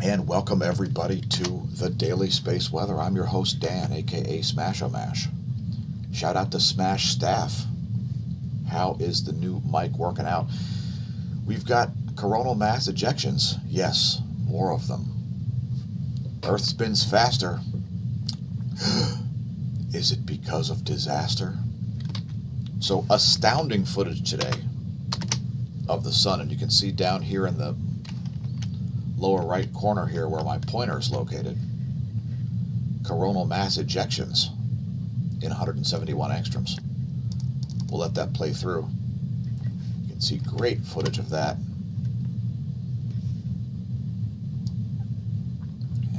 And welcome everybody to the Daily Space Weather. I'm your host Dan, aka smAsho. Shout out to Smash staff. How is the new mic working out? We've got coronal mass ejections. Yes, more of them. Earth spins faster. Is it because of disaster? So astounding footage today of the sun, and you can see down here in the lower right corner here where my pointer is located, coronal mass ejections in 171 angstroms. We'll let that play through. You can see great footage of that.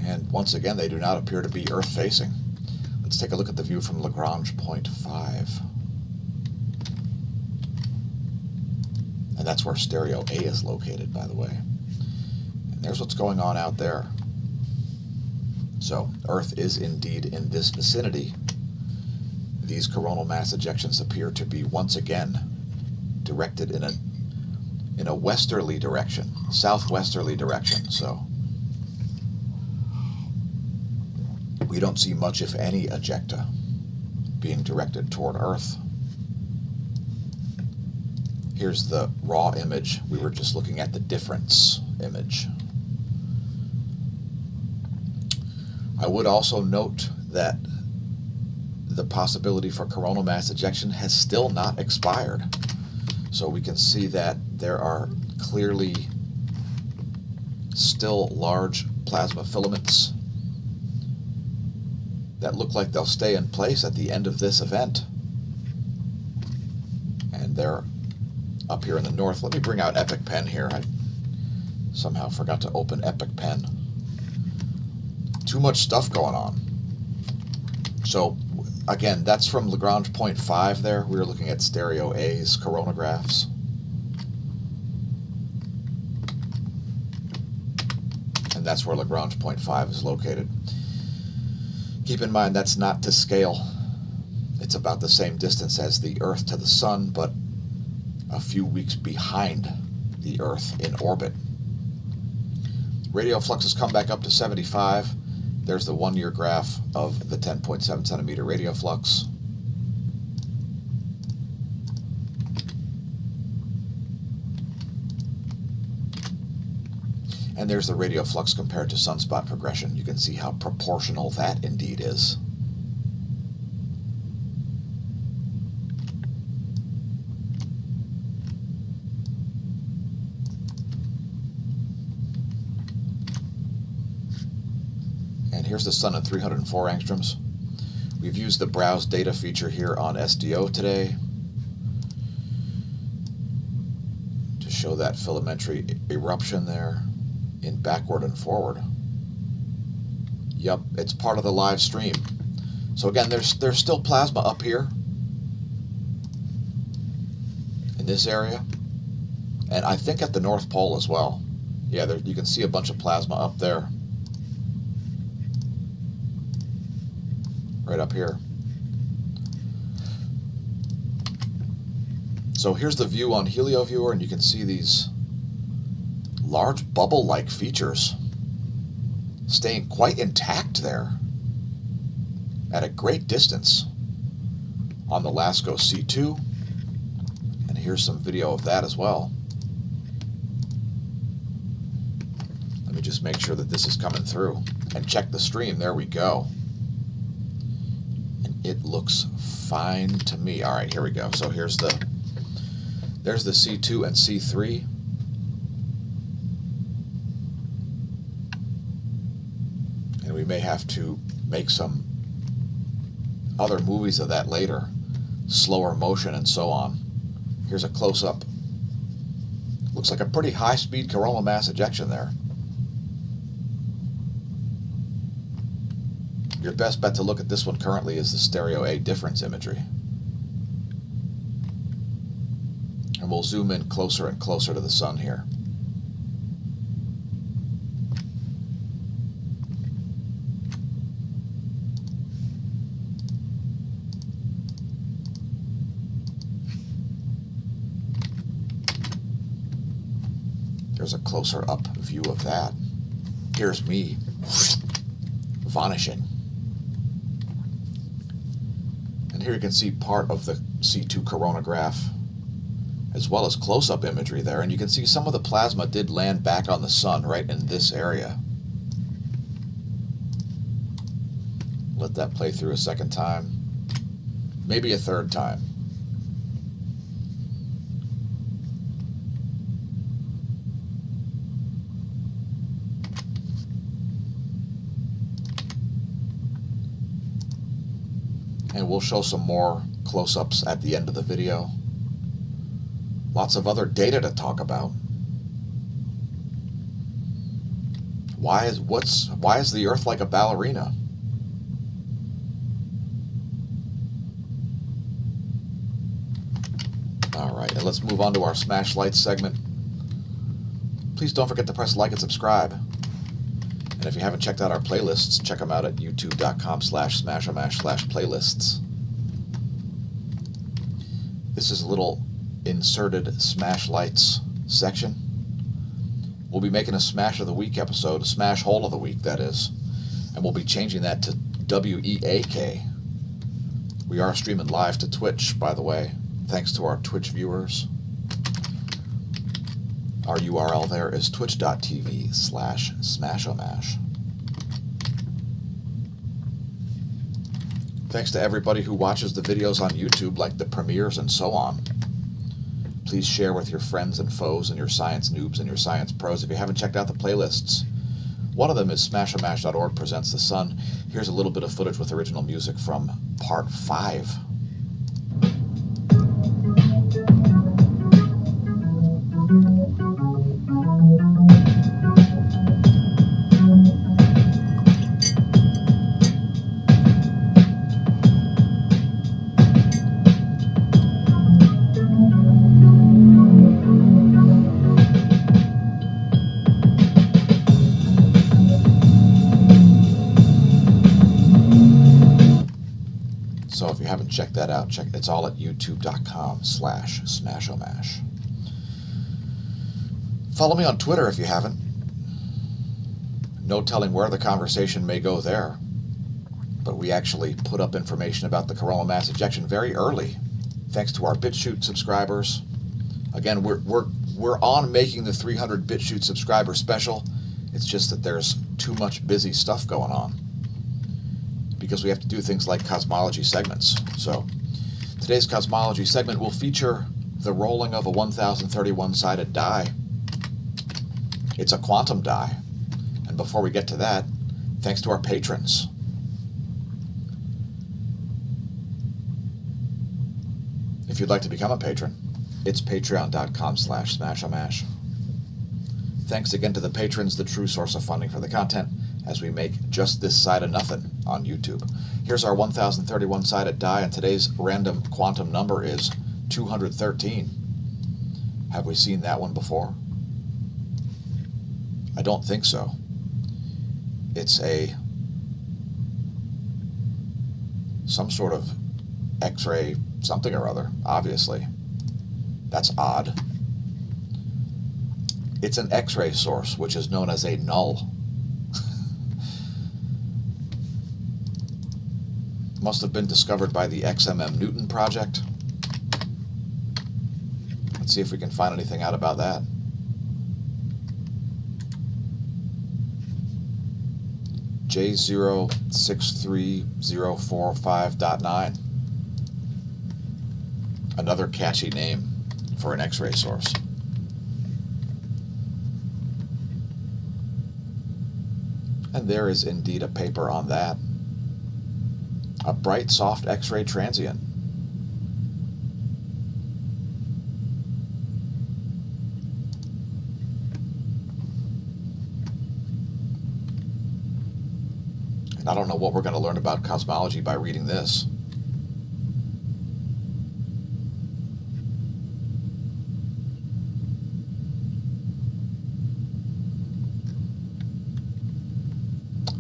And once again, they do not appear to be Earth facing. Let's take a look at the view from Lagrange point 5. And that's where stereo A is located, by the way. And there's what's going on out there. So Earth is indeed in this vicinity. These coronal mass ejections appear to be once again directed in a westerly direction, southwesterly direction. So we don't see much, if any, ejecta being directed toward Earth. Here's the raw image. We were just looking at the difference image. I would also note that the possibility for coronal mass ejection has still not expired. So we can see that there are clearly still large plasma filaments that look like they'll stay in place at the end of this event. And they're up here in the north. Let me bring out Epic Pen here. I somehow forgot to open Epic Pen. Too much stuff going on. So again, that's from Lagrange point 5 there. We were looking at stereo A's coronagraphs. And that's where Lagrange point 5 is located. Keep in mind that's not to scale. It's about the same distance as the Earth to the Sun, but a few weeks behind the Earth in orbit. Radio flux has come back up to 75. There's the 1 year graph of the 10.7 centimeter radio flux. And there's the radio flux compared to sunspot progression. You can see how proportional that indeed is. And here's the sun at 304 angstroms. We've used the browse data feature here on SDO today to show that filamentary eruption there in backward and forward. Yep, it's part of the live stream. So again, there's still plasma up here in this area, and I think at the North Pole as well. Yeah, there, you can see a bunch of plasma up there. Right up here. So here's the view on HelioViewer, and you can see these large bubble-like features staying quite intact there at a great distance on the LASCO C2. And here's some video of that as well. Let me just make sure that this is coming through and check the stream. There we go. It looks fine to me. All right, here we go. So there's the C2 and C3. And we may have to make some other movies of that later. Slower motion and so on. Here's a close-up. Looks like a pretty high-speed coronal mass ejection there. Your best bet to look at this one currently is the stereo A difference imagery. And we'll zoom in closer and closer to the sun here. There's a closer up view of that. Here's me vanishing. And here you can see part of the C2 coronagraph, as well as close-up imagery there. And you can see some of the plasma did land back on the sun right in this area. Let that play through a second time, maybe a third time. And we'll show some more close-ups at the end of the video. Lots of other data to talk about. Why is the Earth like a ballerina? All right, and let's move on to our Smash Lights segment. Please don't forget to press like and subscribe. And if you haven't checked out our playlists, check them out at youtube.com/smashomash/playlists. This is a little inserted Smash Lights section. We'll be making a Smash of the Week episode, a Smash Hole of the Week, that is. And we'll be changing that to WEAK. We are streaming live to Twitch, by the way. Thanks to our Twitch viewers. Our URL there is twitch.tv/smashomash. Thanks to everybody who watches the videos on YouTube, like the premieres and so on. Please share with your friends and foes and your science noobs and your science pros if you haven't checked out the playlists. One of them is smashomash.org presents The Sun. Here's a little bit of footage with original music from Part 5. So if you haven't checked that out, it's all at youtube.com/smashomash. Follow me on Twitter if you haven't. No telling where the conversation may go there, but we actually put up information about the coronal mass ejection very early, thanks to our BitChute subscribers. Again, we're on making the 300 BitChute subscriber special. It's just that there's too much busy stuff going on, because we have to do things like cosmology segments. So today's cosmology segment will feature the rolling of a 1031-sided die. It's a quantum die. And before we get to that, thanks to our patrons. If you'd like to become a patron, it's patreon.com/smashomash. Thanks again to the patrons, the true source of funding for the content, as we make just this side of nothing on YouTube. Here's our 1031-sided die, and today's random quantum number is 213. Have we seen that one before? I don't think so. It's some sort of X-ray something or other, obviously. That's odd. It's an X-ray source, which is known as a null. Must have been discovered by the XMM Newton project. Let's see if we can find anything out about that. J063045.9. Another catchy name for an X-ray source. And there is indeed a paper on that. A bright, soft X-ray transient. And I don't know what we're going to learn about cosmology by reading this.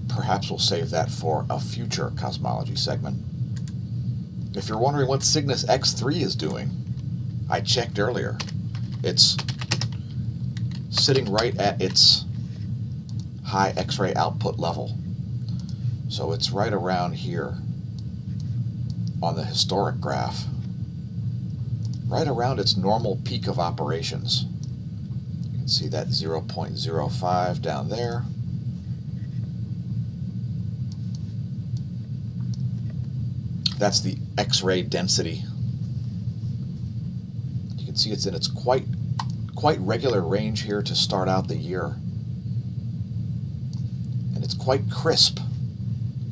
Perhaps we'll save that for a future cosmology segment. If you're wondering what Cygnus X3 is doing, I checked earlier. It's sitting right at its high X-ray output level. So it's right around here on the historic graph, right around its normal peak of operations. You can see that 0.05 down there. That's the X-ray density. You can see it's in its quite regular range here to start out the year. And it's quite crisp.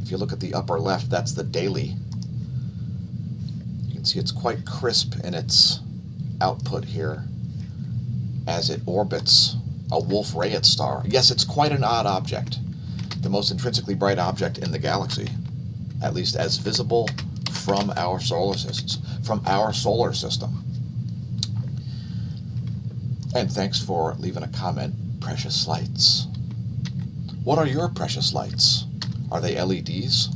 If you look at the upper left, that's the daily. You can see it's quite crisp in its output here as it orbits a Wolf-Rayet star. Yes, it's quite an odd object. The most intrinsically bright object in the galaxy, at least as visible from our solar system. And thanks for leaving a comment, Precious Lights. What are your precious lights? Are they LEDs?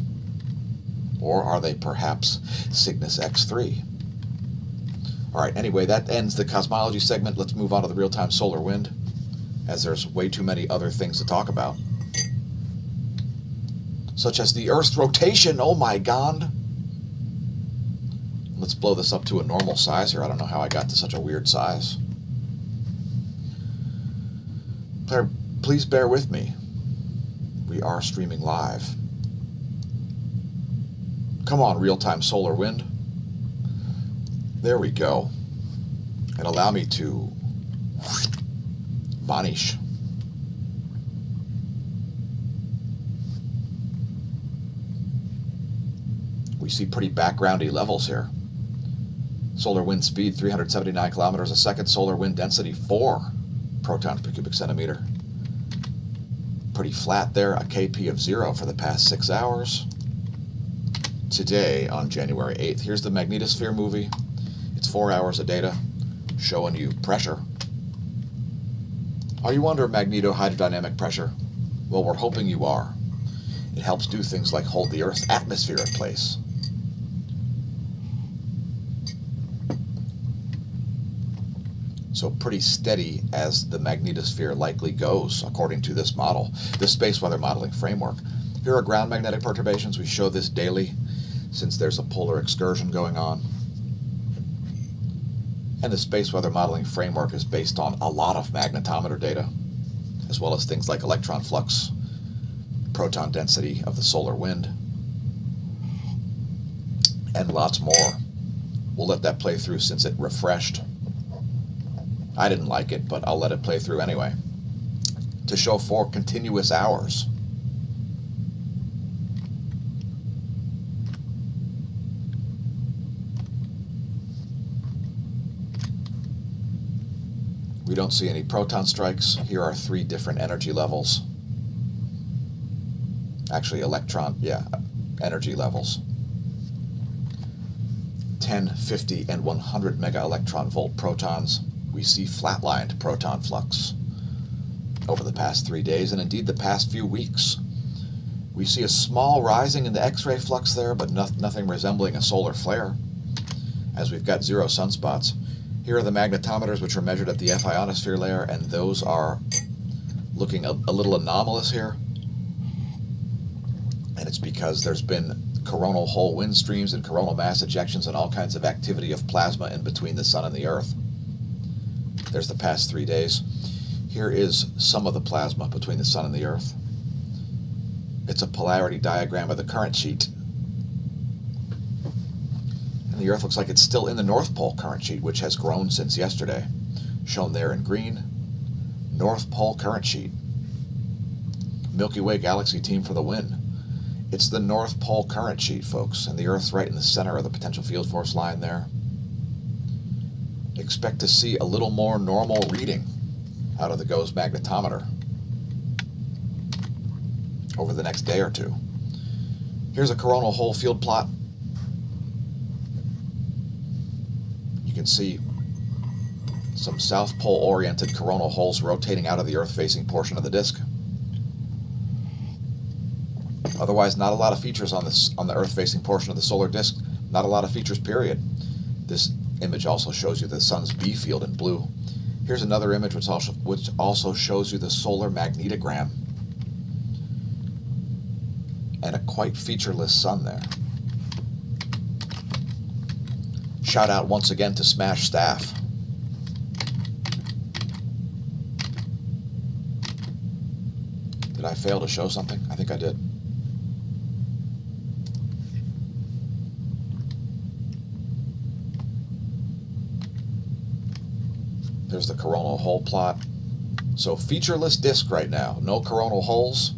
Or are they perhaps Cygnus X3? All right, anyway, that ends the cosmology segment. Let's move on to the real-time solar wind, as there's way too many other things to talk about. Such as the Earth's rotation, oh my God. Let's blow this up to a normal size here. I don't know how I got to such a weird size. Please bear with me. We are streaming live. Come on, real-time solar wind. There we go. And allow me to vanish. We see pretty backgroundy levels here. Solar wind speed 379 kilometers a second. Solar wind density 4 protons per cubic centimeter. Pretty flat there. A KP of 0 for the past 6 hours. Today on January 8th, here's the Magnetosphere movie. It's 4 hours of data showing you pressure. Are you under magnetohydrodynamic pressure? Well, we're hoping you are. It helps do things like hold the Earth's atmosphere in place. So pretty steady as the magnetosphere likely goes, according to this model, this space weather modeling framework. Here are ground magnetic perturbations. We show this daily since there's a polar excursion going on. And the space weather modeling framework is based on a lot of magnetometer data, as well as things like electron flux, proton density of the solar wind, and lots more. We'll let that play through since it refreshed. I didn't like it, but I'll let it play through anyway. To show 4 continuous hours. We don't see any proton strikes. Here are 3 different energy levels. Actually, energy levels. 10, 50, and 100 mega electron volt protons. We see flatlined proton flux over the past 3 days, and indeed the past few weeks. We see a small rising in the X-ray flux there, but nothing resembling a solar flare, as we've got 0 sunspots. Here are the magnetometers, which are measured at the Ionosphere layer, and those are looking a little anomalous here. And it's because there's been coronal whole wind streams and coronal mass ejections and all kinds of activity of plasma in between the sun and the Earth. There's the past 3 days. Here is some of the plasma between the sun and the Earth. It's a polarity diagram of the current sheet. And the Earth looks like it's still in the North Pole current sheet, which has grown since yesterday. Shown there in green, North Pole current sheet. Milky Way galaxy team for the win. It's the North Pole current sheet, folks, and the Earth's right in the center of the potential field force line there. Expect to see a little more normal reading out of the GOES magnetometer over the next day or two. Here's a coronal hole field plot. You can see some South Pole oriented coronal holes rotating out of the Earth facing portion of the disk. Otherwise, not a lot of features on the Earth facing portion of the solar disk. Not a lot of features, period. This image also shows you the sun's B field in blue. Here's another image which also shows you the solar magnetogram. and a quite featureless sun there. Shout out once again to Smash staff. Did I fail to show something? I think I did. There's the coronal hole plot. So featureless disk right now. No coronal holes,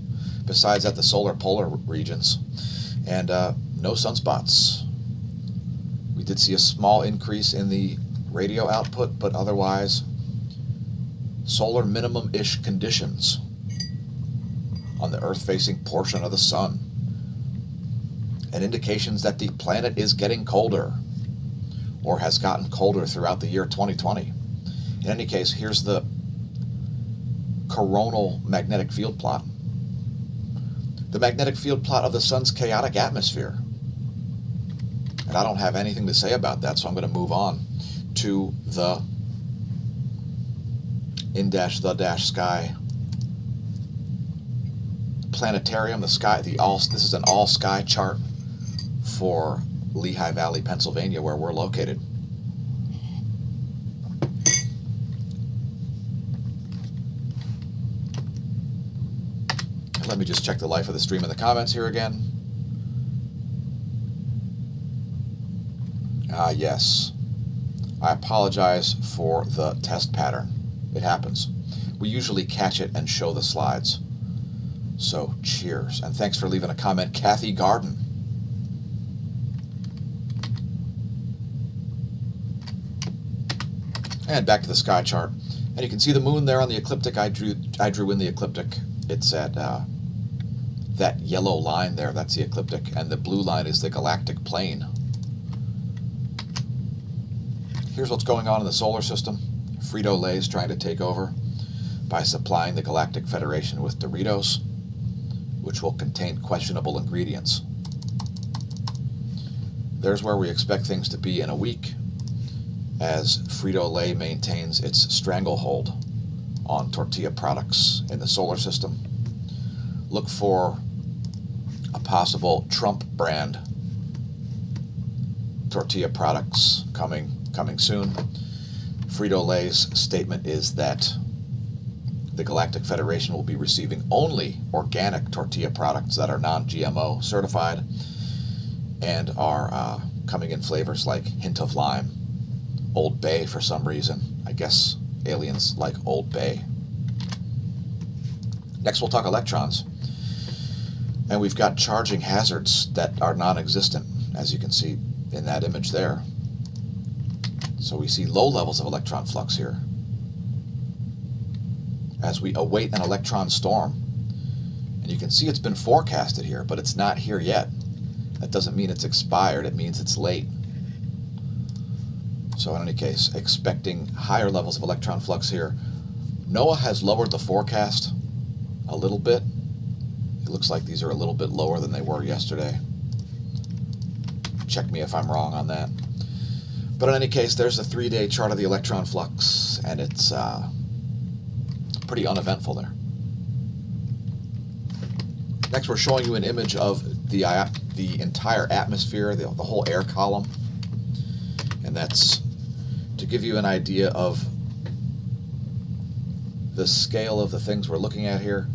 besides at the solar polar regions. And no sunspots. We did see a small increase in the radio output, but otherwise solar minimum-ish conditions on the Earth-facing portion of the sun, and indications that the planet is getting colder, or has gotten colder throughout the year 2020. In any case, here's the coronal magnetic field plot. The magnetic field plot of the sun's chaotic atmosphere. And I don't have anything to say about that, so I'm going to move on to the in-the-sky planetarium. This is an all-sky chart for Lehigh Valley, Pennsylvania, where we're located. Let me just check the life of the stream in the comments here again. Yes. I apologize for the test pattern. It happens. We usually catch it and show the slides. So, cheers. And thanks for leaving a comment, Kathy Garden. And back to the sky chart. And you can see the moon there on the ecliptic. I drew in the ecliptic. It's at that yellow line there. That's the ecliptic. And the blue line is the galactic plane. Here's what's going on in the solar system. Frito-Lay is trying to take over by supplying the Galactic Federation with Doritos, which will contain questionable ingredients. There's where we expect things to be in a week, as Frito-Lay maintains its stranglehold on tortilla products in the solar system. Look for a possible Trump brand tortilla products coming soon. Frito-Lay's statement is that the Galactic Federation will be receiving only organic tortilla products that are non-GMO certified and are coming in flavors like hint of lime, Old Bay for some reason. I guess aliens like Old Bay. Next we'll talk electrons. And we've got charging hazards that are non-existent, as you can see in that image there. So we see low levels of electron flux here as we await an electron storm. And you can see it's been forecasted here, but it's not here yet. That doesn't mean it's expired, it means it's late. So in any case, expecting higher levels of electron flux here. NOAA has lowered the forecast a little bit. It looks like these are a little bit lower than they were yesterday. Check me if I'm wrong on that. But in any case, there's a 3-day chart of the electron flux, and it's pretty uneventful there. Next, we're showing you an image of the entire atmosphere, the whole air column, and that's to give you an idea of the scale of the things we're looking at here.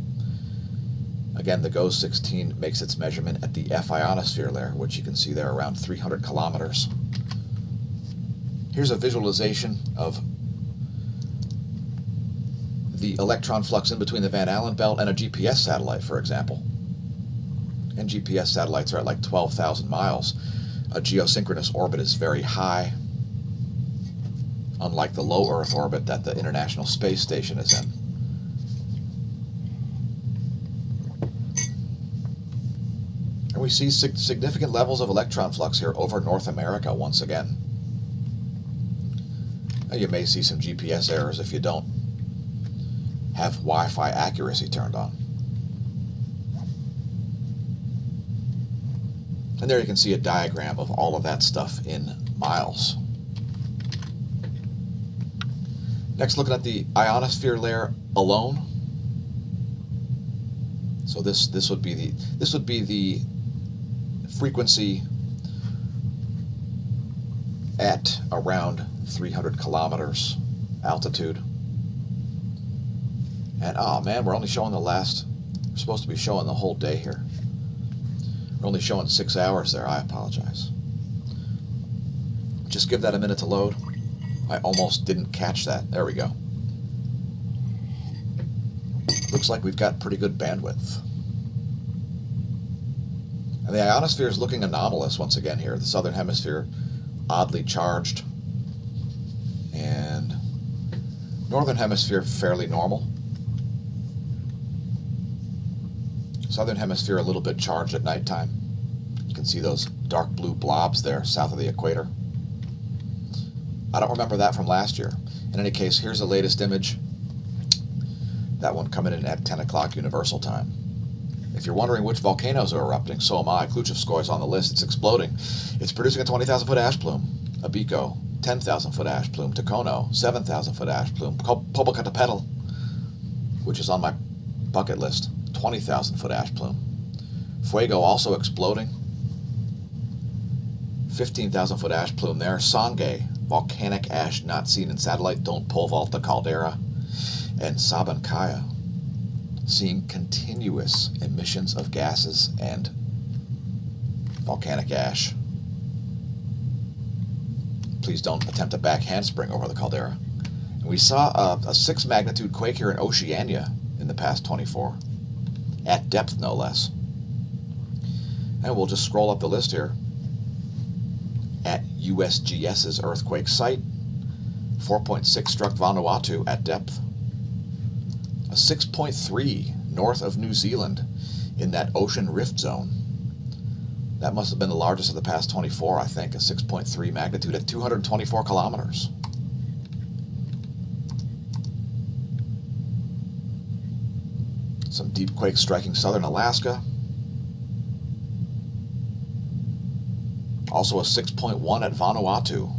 Again, the GOES 16 makes its measurement at the Ionosphere Layer, which you can see there around 300 kilometers. Here's a visualization of the electron flux in between the Van Allen belt and a GPS satellite, for example. And GPS satellites are at like 12,000 miles. A geosynchronous orbit is very high, unlike the low Earth orbit that the International Space Station is in. And we see significant levels of electron flux here over North America once again. Now you may see some GPS errors if you don't have Wi-Fi accuracy turned on. And there you can see a diagram of all of that stuff in miles. Next, looking at the ionosphere layer alone. So this would be the frequency at around 300 kilometers altitude. And oh man, we're only showing we're supposed to be showing the whole day here. We're only showing 6 hours there. I apologize. Just give that a minute to load. I almost didn't catch that. There we go. Looks like we've got pretty good bandwidth. And the ionosphere is looking anomalous once again here. The southern hemisphere oddly charged, and northern hemisphere fairly normal. Southern hemisphere a little bit charged at nighttime. You can see those dark blue blobs there south of the equator. I don't remember that from last year. In any case, here's the latest image. That one coming in at 10 o'clock Universal Time. If you're wondering which volcanoes are erupting, so am I. Kluchevskoy is on the list. It's exploding. It's producing a 20,000-foot ash plume. Abico, 10,000-foot ash plume. Takono, 7,000-foot ash plume. Popocatépetl, which is on my bucket list, 20,000-foot ash plume. Fuego also exploding. 15,000-foot ash plume there. Sangay, volcanic ash not seen in satellite. Don't pole vault the caldera. And Sabancaya, seeing continuous emissions of gases and volcanic ash. Please don't attempt a back handspring over the caldera. And we saw a 6 magnitude quake here in Oceania in the past 24, at depth no less. And we'll just scroll up the list here. At USGS's earthquake site, 4.6 struck Vanuatu at depth. A 6.3 north of New Zealand in that ocean rift zone. That must have been the largest of the past 24, I think, a 6.3 magnitude at 224 kilometers. Some deep quakes striking southern Alaska. Also a 6.1 at Vanuatu.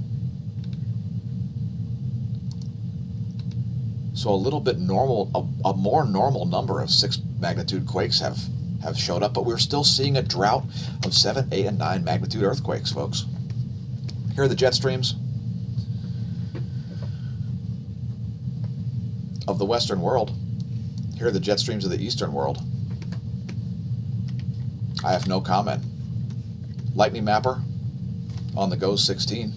So a little bit normal, a more normal number of 6 magnitude quakes have showed up, but we're still seeing a drought of 7, 8, and 9 magnitude earthquakes, folks. Here are the jet streams of the Western world. Here are the jet streams of the Eastern world. I have no comment. Lightning Mapper on the GOES 16.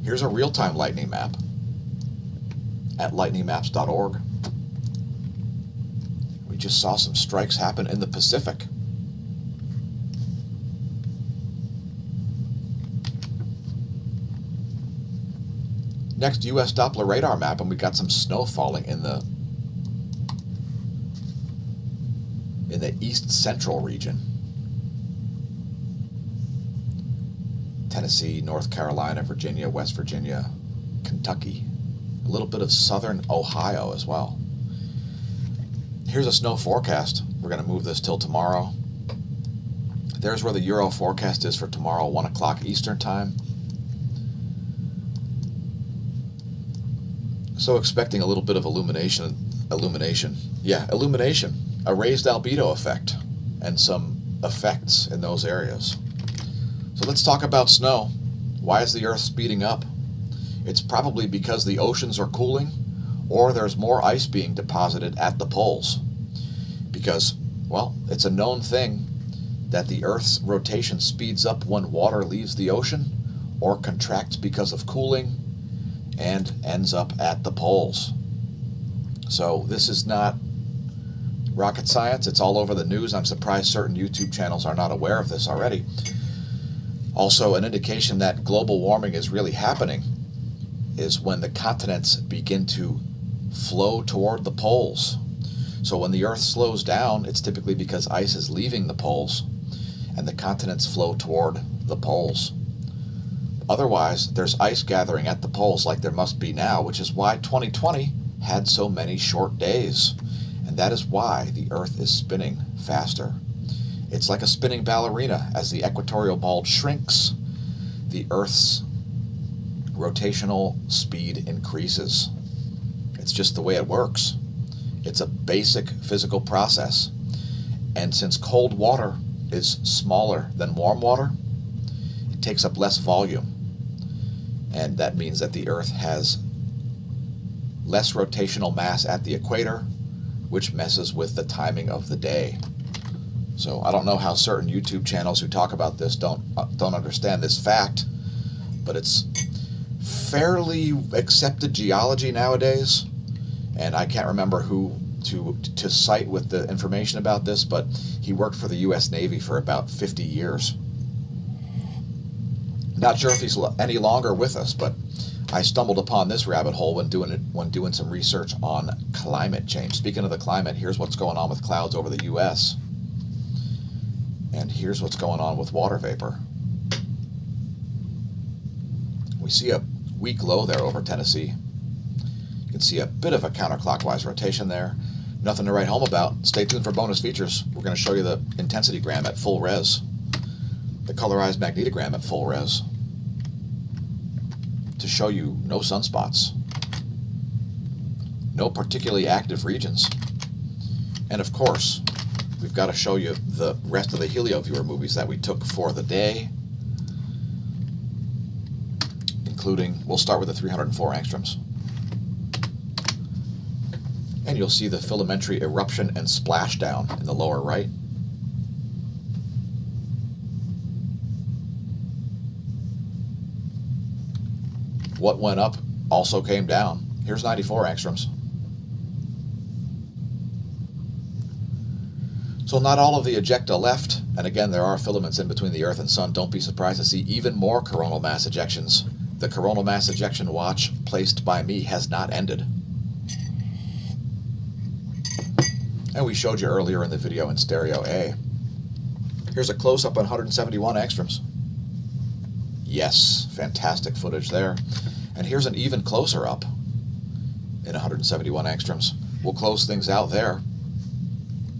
Here's a real-time lightning map at lightningmaps.org. We just saw some strikes happen in the Pacific. Next, U.S. Doppler radar map, and we got some snow falling in the east central region. Tennessee, North Carolina, Virginia, West Virginia, Kentucky, a little bit of southern Ohio as well. Here's a snow forecast. We're going to move this till tomorrow. There's where the Euro forecast is for tomorrow, 1 o'clock Eastern Time. So expecting a little bit of illumination. Yeah, illumination. A raised albedo effect and some effects in those areas. So let's talk about snow. Why is the Earth speeding up? It's probably because the oceans are cooling, or there's more ice being deposited at the poles. Because, well, it's a known thing that the Earth's rotation speeds up when water leaves the ocean, or contracts because of cooling, and ends up at the poles. So this is not rocket science. It's all over the news. I'm surprised certain YouTube channels are not aware of this already. Also, an indication that global warming is really happening is when the continents begin to flow toward the poles. So when the Earth slows down, it's typically because ice is leaving the poles and the continents flow toward the poles. Otherwise, there's ice gathering at the poles like there must be now, which is why 2020 had so many short days. And that is why the Earth is spinning faster. It's like a spinning ballerina. As the equatorial bulge shrinks, the Earth's rotational speed increases. It's just the way it works. It's a basic physical process. And since cold water is smaller than warm water, it takes up less volume. And that means that the Earth has less rotational mass at the equator, which messes with the timing of the day. So I don't know how certain YouTube channels who talk about this don't understand this fact, but it's fairly accepted geology nowadays. And I can't remember who to cite with the information about this, but he worked for the U.S. Navy for about 50 years. Not sure if he's any longer with us, but I stumbled upon this rabbit hole when doing some research on climate change. Speaking of the climate, here's what's going on with clouds over the U.S. And here's what's going on with water vapor. We see a weak low there over Tennessee. You can see a bit of a counterclockwise rotation there. Nothing to write home about. Stay tuned for bonus features. We're going to show you the intensitygram at full res, the colorized magnetogram at full res, to show you no sunspots, no particularly active regions. And of course, we've got to show you the rest of the HelioViewer movies that we took for the day, including, we'll start with the 304 angstroms. And you'll see the filamentary eruption and splashdown in the lower right. What went up also came down. Here's 94 angstroms. So not all of the ejecta left, and again there are filaments in between the Earth and Sun. Don't be surprised to see even more coronal mass ejections. The coronal mass ejection watch placed by me has not ended. And we showed you earlier in the video in stereo A. Here's a close-up on 171 angstroms. Yes, fantastic footage there. And here's an even closer up in 171 angstroms. We'll close things out there.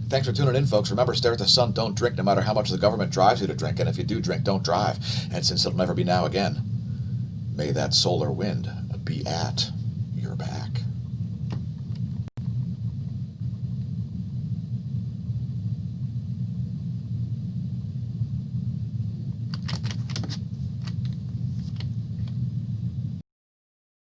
Thanks for tuning in, folks. Remember, stare at the sun, don't drink, no matter how much the government drives you to drink. And if you do drink, don't drive. And since it'll never be now again, may that solar wind be at